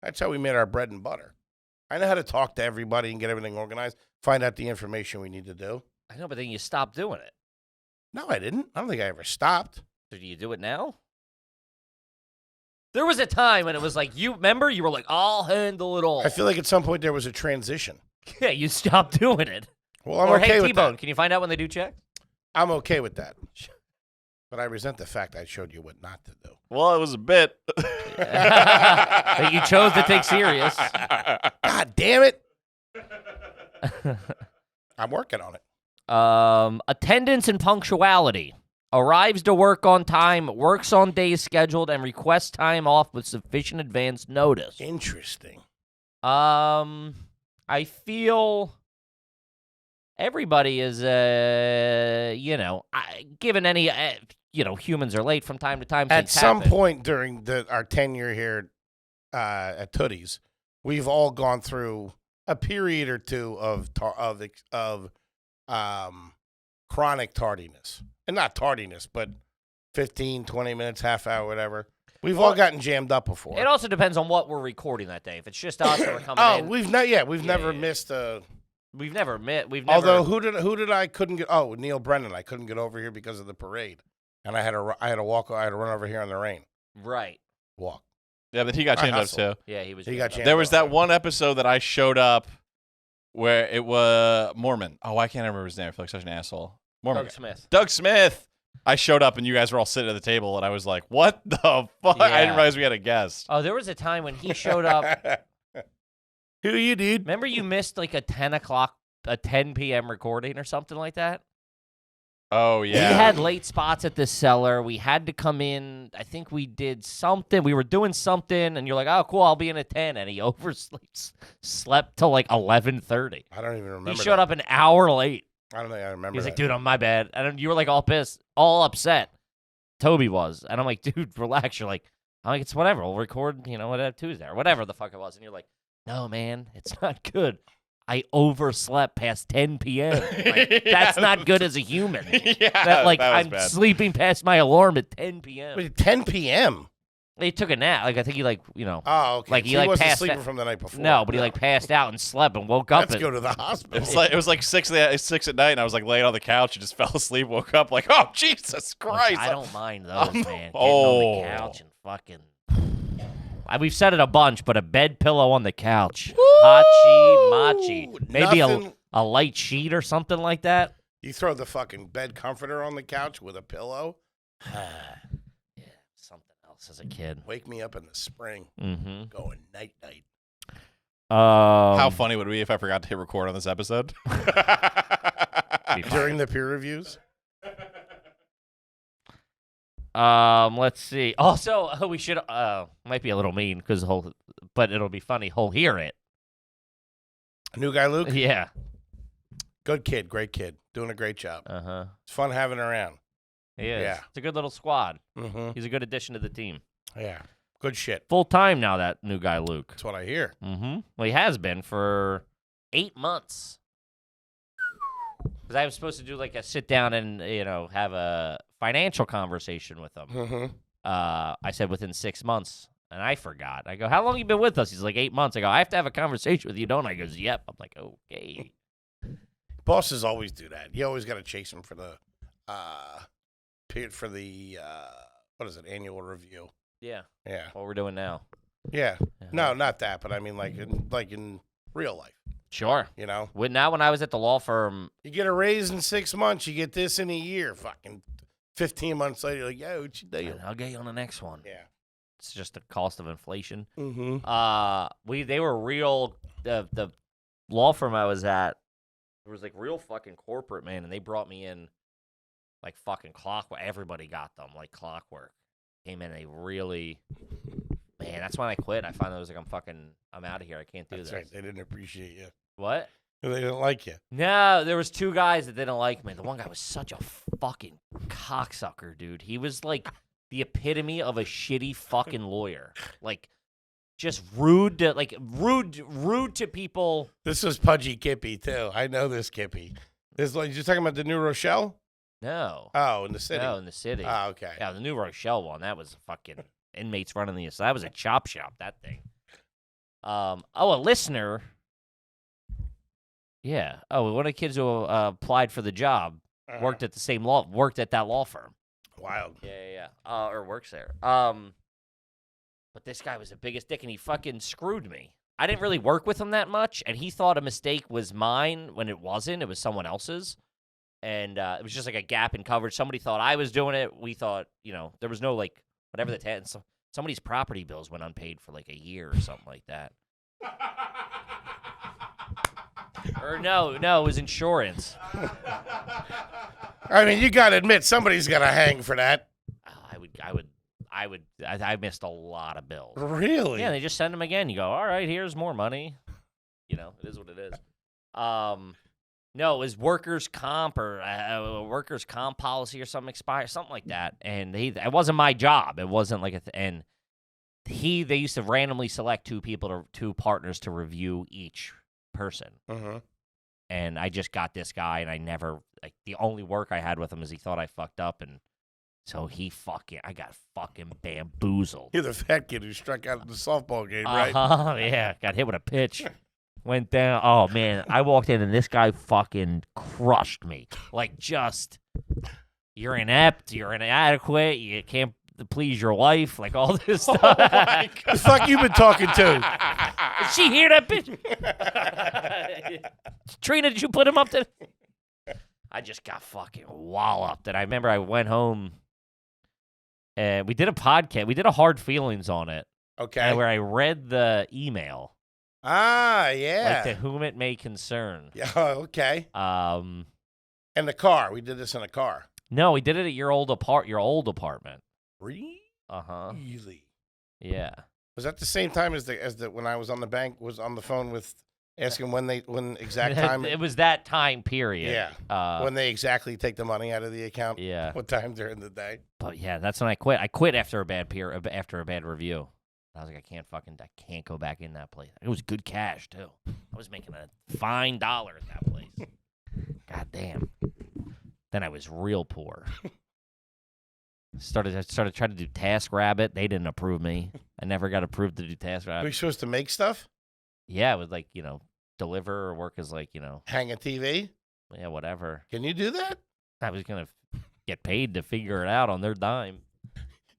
That's how we made our bread and butter. I know how to talk to everybody and get everything organized. Find out the information we need to do. I know, but then you stop doing it. No, I didn't. I don't think I ever stopped. So do you do it now? There was a time when it was like, you remember? You were like, I'll handle it all. I feel like at some point there was a transition. Yeah, you stopped doing it. Well, I'm Or okay hey, with T-Bone, that. can you find out when they do checks? I'm okay with that. But I resent the fact I showed you what not to do. Well, it was a bit. That you chose to take serious. God damn it. I'm working on it. Attendance and punctuality. Arrives to work on time, works on days scheduled, and requests time off with sufficient advance notice. Interesting. I feel everybody is, given any, humans are late from time to time. At things some happen. point during our tenure here at Tootie's, we've all gone through a period or two of chronic tardiness. And not tardiness, but 15, 20 minutes, half hour, whatever. We've all gotten jammed up before. It also depends on what we're recording that day. If it's just us and we're coming in. we've never missed a. We've never met. Although who did I couldn't get? Oh, Neil Brennan. I couldn't get over here because of the parade, and I had to run over here in the rain. Right. Walk. Yeah, but he got I jammed up hustled. too. Yeah, he was. He got jammed There was up. that one episode that I showed up where it was Mormon. Oh, I can't remember his name. I feel like such an asshole. Mormon. Doug Smith. Doug Smith. I showed up and you guys were all sitting at the table and I was like, what the fuck? I Yeah. didn't realize we had a guest. Oh, there was a time when he showed up. Who are you, dude? Remember you missed like a 10 p.m. recording or something like that? Oh, yeah. We had late spots at the cellar. We had to come in. I think we did something. We were doing something, and you're like, oh, cool, I'll be in at 10. And he slept till like 11:30. I don't even remember. He showed up an hour late. I don't think I remember. He's like, that. dude, my bad. And you were like all pissed, all upset. Toby was. And I'm like, dude, relax. You're like, I'm like, it's whatever. We'll record, whatever, Tuesday or whatever the fuck it was. And you're like, no, man, it's not good. I overslept past 10 p.m. Like, that's not good as a human. I'm bad. sleeping past my alarm at 10 p.m. Wait, 10 p.m.? He took a nap. Like, I think he, Oh, okay. Like, So he wasn't passed sleeping out. from the night before. No, but he, passed out and slept and woke up. Let's go to the hospital. It was like 6 at night, and I was like laying on the couch and just fell asleep. Woke up like, oh Jesus Christ! I don't mind those, man. Getting Oh. on the couch and fucking. We've said it a bunch, but a bed pillow on the couch, hachi machi, maybe Nothing- a light sheet or something like that. You throw the fucking bed comforter on the couch with a pillow. Yeah, something else as a kid. Wake me up in the spring. Mm-hmm. Going night-night. How funny would it be if I forgot to hit record on this episode? During the peer reviews? Let's see. Also, we should might be a little mean but it'll be funny. He'll hear it. New guy Luke? Yeah. Good kid, great kid. Doing a great job. Uh-huh. It's fun having him around. He is. Yeah. It's a good little squad. Mm-hmm. He's a good addition to the team. Yeah. Good shit. Full time now, that new guy Luke. That's what I hear. Mm-hmm. Well, he has been for 8 months. Because I was supposed to do a sit down and have a financial conversation with him. Mm-hmm. I said within 6 months, and I forgot. I go, how long you been with us? He's like 8 months. I go, I have to have a conversation with you, don't I? He goes, yep. I'm like, okay. Bosses always do that. You always got to chase them for the what is it, annual review. Yeah. Yeah. What we're doing now. Yeah. Uh-huh. No, not that, but I mean like in real life. Sure. When I was at the law firm. you get a raise in 6 months, you get this in a year. Fucking 15 months later, you're like, yeah, what you doing? I'll get you on the next one. Yeah. It's just the cost of inflation. Mm-hmm. They were real. The law firm I was at, it was real fucking corporate, man, and they brought me in like fucking clockwork. Everybody got them like clockwork. Came in, they really, man. That's when I quit. I finally was like, I'm out of here. I can't do That's this. right. They didn't appreciate you. What? They didn't like you. No, there was 2 guys that didn't like me. The one guy was such a fucking cocksucker, dude. He was like the epitome of a shitty fucking lawyer. Just rude to people. This was Pudgy Kippy, too. I know this Kippy. You're talking about the New Rochelle? No. Oh, in the city. No, in the city. Oh, okay. Yeah, the New Rochelle one. That was fucking inmates running the. That was a chop shop. That thing. A listener. Yeah. Oh, one of the kids who applied for the job worked at that law firm. Wild. Yeah. Or works there. But this guy was the biggest dick, and he fucking screwed me. I didn't really work with him that much, and he thought a mistake was mine when it wasn't. It was someone else's. And it was just like a gap in coverage. Somebody thought I was doing it. We thought, there was no whatever the somebody's property bills went unpaid for a year or something like that. Or no, it was insurance. I mean, you got to admit, somebody's got to hang for that. I missed a lot of bills. Really? Yeah, they just send them again. You go, all right, here's more money. It is what it is. No, it was workers' comp or a workers' comp policy or something expired, something like that. And it wasn't my job. It wasn't like they used to randomly select 2 partners to review each person. Mm-hmm. And I just got this guy, and I never the only work I had with him is he thought I fucked up, and so I got fucking bamboozled. You're the fat kid who struck out in the softball game, right? Yeah, got hit with a pitch. Went down. Oh, man. I walked in, and this guy fucking crushed me. You're inept. You're inadequate. You can't please your wife. All this stuff. Oh, my God. The fuck you been talking to? Did she hear that bitch? Trina, did you put him up to? I just got fucking walloped. And I remember I went home, and we did a podcast. We did a Hard Feelings on it. Okay. Where I read the email. Ah, yeah. To whom it may concern. Yeah, okay. In the car. We did this in a car. No, we did it at your old apartment. Really? Uh-huh. Really? Yeah. Was that the same time as the when I was on the phone with Ask them when exact time. It was that time period. Yeah. When they exactly take the money out of the account. Yeah. What time during the day? But yeah, that's when I quit. I quit after a bad review. I was like, I can't go back in that place. It was good cash too. I was making a fine dollar at that place. God damn. Then I was real poor. Started trying to do TaskRabbit. They didn't approve me. I never got approved to do TaskRabbit. Were you supposed to make stuff? Yeah, it was like, deliver or work as like, hang a TV? Yeah, whatever. Can you do that? I was going to get paid to figure it out on their dime.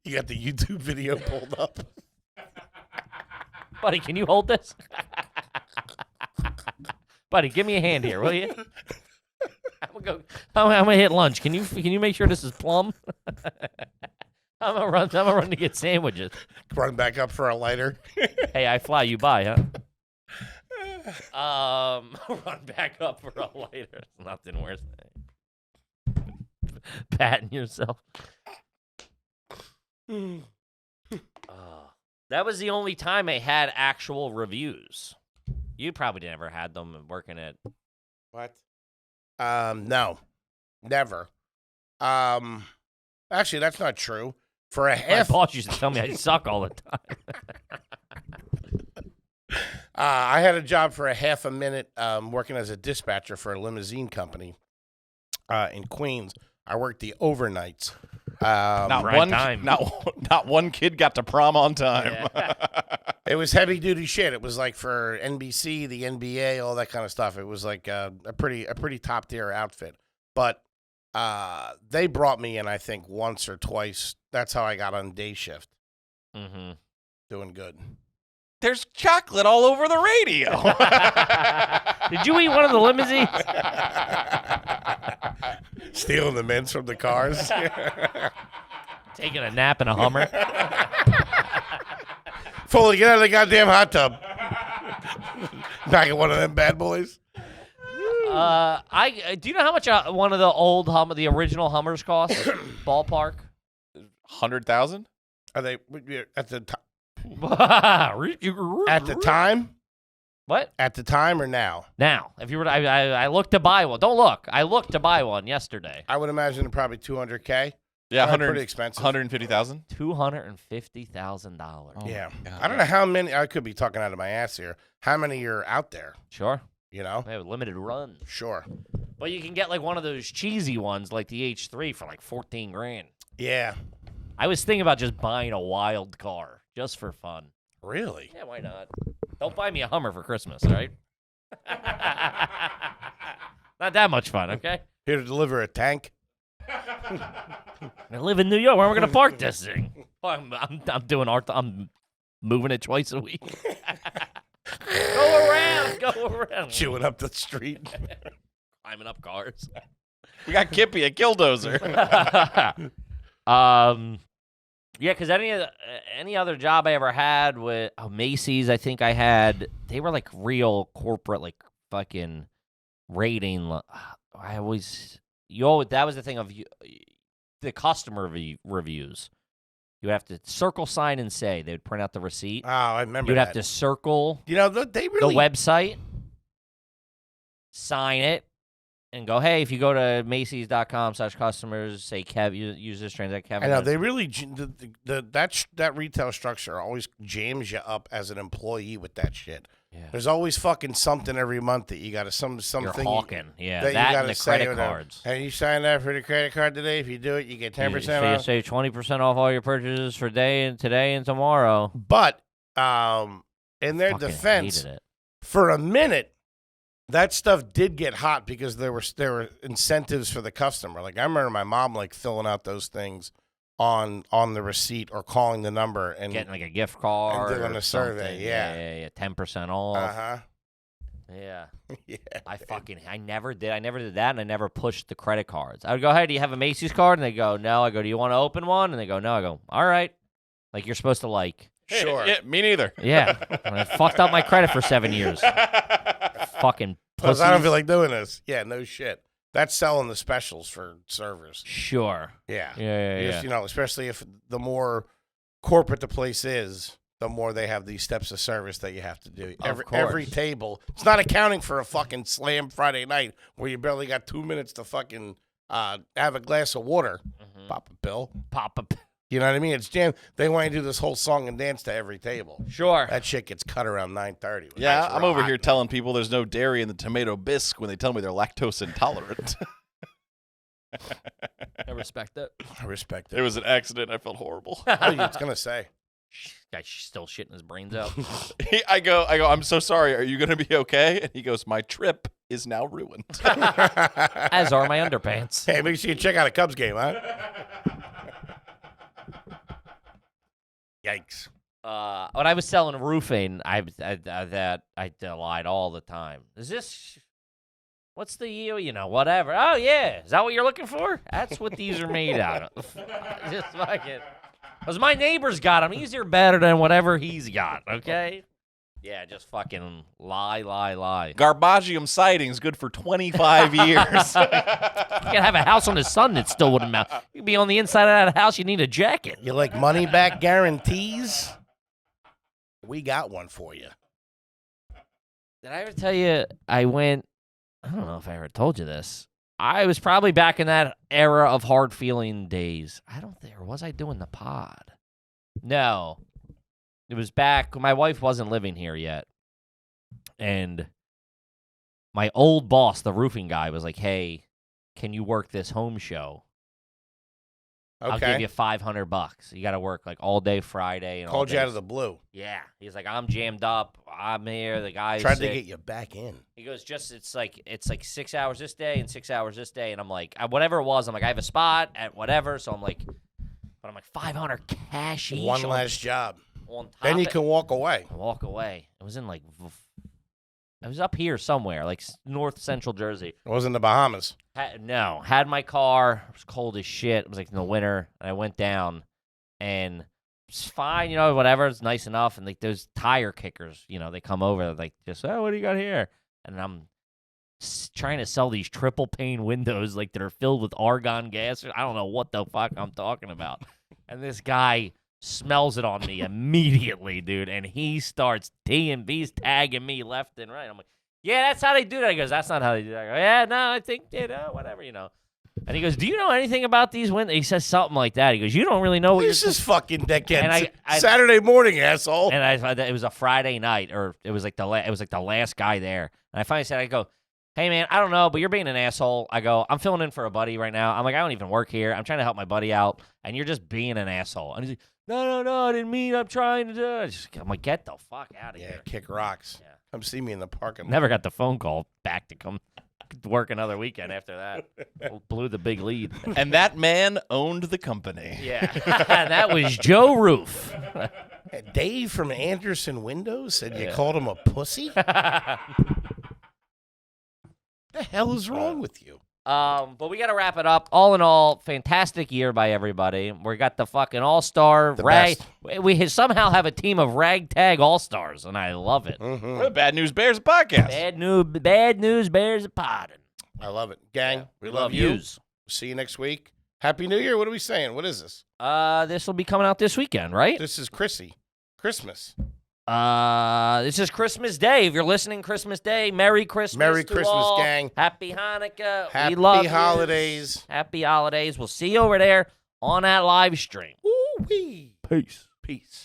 You got the YouTube video pulled up. Buddy, can you hold this? Buddy, give me a hand here, will you? I'm gonna hit lunch. Can you make sure this is plumb? I'm gonna run to get sandwiches. Run back up for a lighter. Hey, I fly you by, huh? Run back up for a lighter. Nothing worse than patting yourself. That was the only time I had actual reviews. You probably never had them working at... What? No. Never. Actually, that's not true. For a half... My boss used to tell me I suck all the time. I had a job for a half a minute working as a dispatcher for a limousine company in Queens. I worked the overnights. Not one kid got to prom on time. Yeah. It was heavy duty shit. It was like for NBC, the NBA, all that kind of stuff. It was like a pretty top tier outfit. But they brought me in, I think, once or twice. That's how I got on day shift. Mm-hmm. Doing good. There's chocolate all over the radio. Did you eat one of the limousines? Stealing the mints from the cars. Taking a nap in a Hummer. Fully, get out of the goddamn hot tub. Back at one of them bad boys. Do you know how much one of the original Hummers cost? Ballpark. 100,000. Are they at the time? At the time? What? At the time or now? Now, if you were, I looked to buy one. Don't look. I looked to buy one yesterday. I would imagine probably $200K. Yeah, pretty expensive. 150,000. $250,000. Oh, yeah, I don't know how many. I could be talking out of my ass here. How many are out there? Sure. You know, they have a limited run. Sure. But you can get like one of those cheesy ones, like the H3, for like $14,000. Yeah. I was thinking about just buying a wild car just for fun. Really? Yeah, why not? Don't buy me a Hummer for Christmas, all right? Not that much fun, okay? Here to deliver a tank. I live in New York. Where am I going to park this thing? I'm doing art. I'm moving it twice a week. Go around. Chewing up the street. Climbing up cars. We got Kippy, a killdozer. Yeah, because any other job I ever had with Macy's, I think I had, they were like real corporate, like fucking rating. That was the thing of the customer reviews. You have to circle, sign, and say. They would print out the receipt. Oh, I remember You'd that. have to circle they really... the website, sign it, and go, hey, if you go to Macy's.com/customers, say Kev, use this transact Kevin. I know they really that retail structure always jams you up as an employee with that shit. Yeah. There's always fucking something every month that you got to something. You're hawking, yeah. That you and the credit cards. And you sign up for the credit card today. If you do it, you get 10% so you off. save 20% off all your purchases for today and tomorrow. But in their defense, for a minute, that stuff did get hot because there were incentives for the customer. Like I remember my mom like filling out those things on the receipt or calling the number and getting like a gift card and doing a survey. Yeah, 10% off. Uh-huh. Yeah. Yeah. I never did that, and I never pushed the credit cards. I would go, hey, do you have a Macy's card? And they go, no. I go, do you want to open one? And they go, no. I go, all right. Like you're supposed to like. Sure. Yeah, me neither. Yeah. I fucked up my credit for 7 years. Fucking pussies. I don't feel like doing this. Yeah, no shit. That's selling the specials for servers. Sure. Yeah. Yeah. You know, especially if the more corporate the place is, the more they have these steps of service that you have to do. Of Every course. table. It's not accounting for a fucking slam Friday night where you barely got 2 minutes to fucking have a glass of water. Pop a pill. Pop up. You know what I mean? It's jam. They want to do this whole song and dance to every table. Sure. That shit gets cut around 9:30. Yeah, I'm over here telling people there's no dairy in the tomato bisque when they tell me they're lactose intolerant. I respect it. I respect It it. was an accident. I felt horrible. What are you going to say? Guy's still shitting his brains out. I go, I'm so sorry. Are you going to be okay? And he goes, my trip is now ruined. As are my underpants. Hey, make sure you check out a Cubs game, huh? Yikes. When I was selling roofing, I lied all the time. Is this? What's the whatever? Oh yeah, is that what you're looking for? That's what these are made out of. Just fucking. Because my neighbor's got them. He's better than whatever he's got. Okay. Yeah, just fucking lie. Garbagium siding's good for 25 years. You can have a house on the sun that still wouldn't melt. You can be on the inside of that house. You need a jacket. You like money back guarantees? We got one for you. Did I ever tell you I don't know if I ever told you this. I was probably back in that era of hard feeling days. I don't think, or was I doing the pod? No. It was back, my wife wasn't living here yet. And my old boss, the roofing guy, was like, hey, can you work this home show? Okay. I'll give you $500. You got to work like all day Friday. And Called all you out day. of the blue. Yeah. He's like, I'm jammed up. I'm here. The guy's Tried sick. to get you back in. He goes, it's like 6 hours this day and 6 hours this day. And I'm like, whatever it was, I'm like, I have a spot at whatever. So I'm like, 500 cash each. One last job. On top Then you of- can walk away. walk away. It was in like, it was up here somewhere, like north central Jersey. It wasn't the Bahamas. Had my car. It was cold as shit. It was like in the winter. And I went down and it's fine, whatever. It's nice enough. And like those tire kickers, they come over, like just, oh, what do you got here? And I'm trying to sell these triple pane windows like that are filled with argon gas. I don't know what the fuck I'm talking about. And this guy smells it on me immediately, dude. And he starts T&B's tagging me left and right. I'm like, yeah, that's how they do that. He goes, that's not how they do that. I go, yeah, no, I think, whatever, And he goes, do you know anything about these windows? He says something like that. He goes, you don't really know what This is fucking dickhead. And I- Saturday morning, asshole. And I thought that it was a Friday night, or it was like the last guy there. And I finally said, I go, hey man, I don't know, but you're being an asshole. I go, I'm filling in for a buddy right now. I'm like, I don't even work here. I'm trying to help my buddy out, and you're just being an asshole. And he's like, no, I didn't mean. I'm trying to do it. I'm like, get the fuck out of Yeah, here. kick rocks. Yeah. Come see me in the parking lot. Never got the phone call back to come work another weekend after that. Blew the big lead. And that man owned the company. Yeah, that was Joe Roof. Dave from Anderson Windows said you Yeah. called him a pussy? The hell is wrong with you? But we got to wrap it up. All in all, fantastic year by everybody. We got the fucking all-star The rag. best. We somehow have a team of ragtag all-stars, and I love it. Mm-hmm. We're the Bad News Bears podcast. Bad news bears a potting. I love it. Gang, Yeah, we love you. yous. See you next week. Happy New Year. What are we saying? What is this? This will be coming out this weekend, right? This is Christmas. This is Christmas Day. If you're listening, Christmas Day. Merry Christmas. Merry to Christmas, all. gang. Happy Hanukkah. Happy we love holidays. yous. Happy holidays. We'll see you over there on that live stream. Woo-wee. Peace. Peace.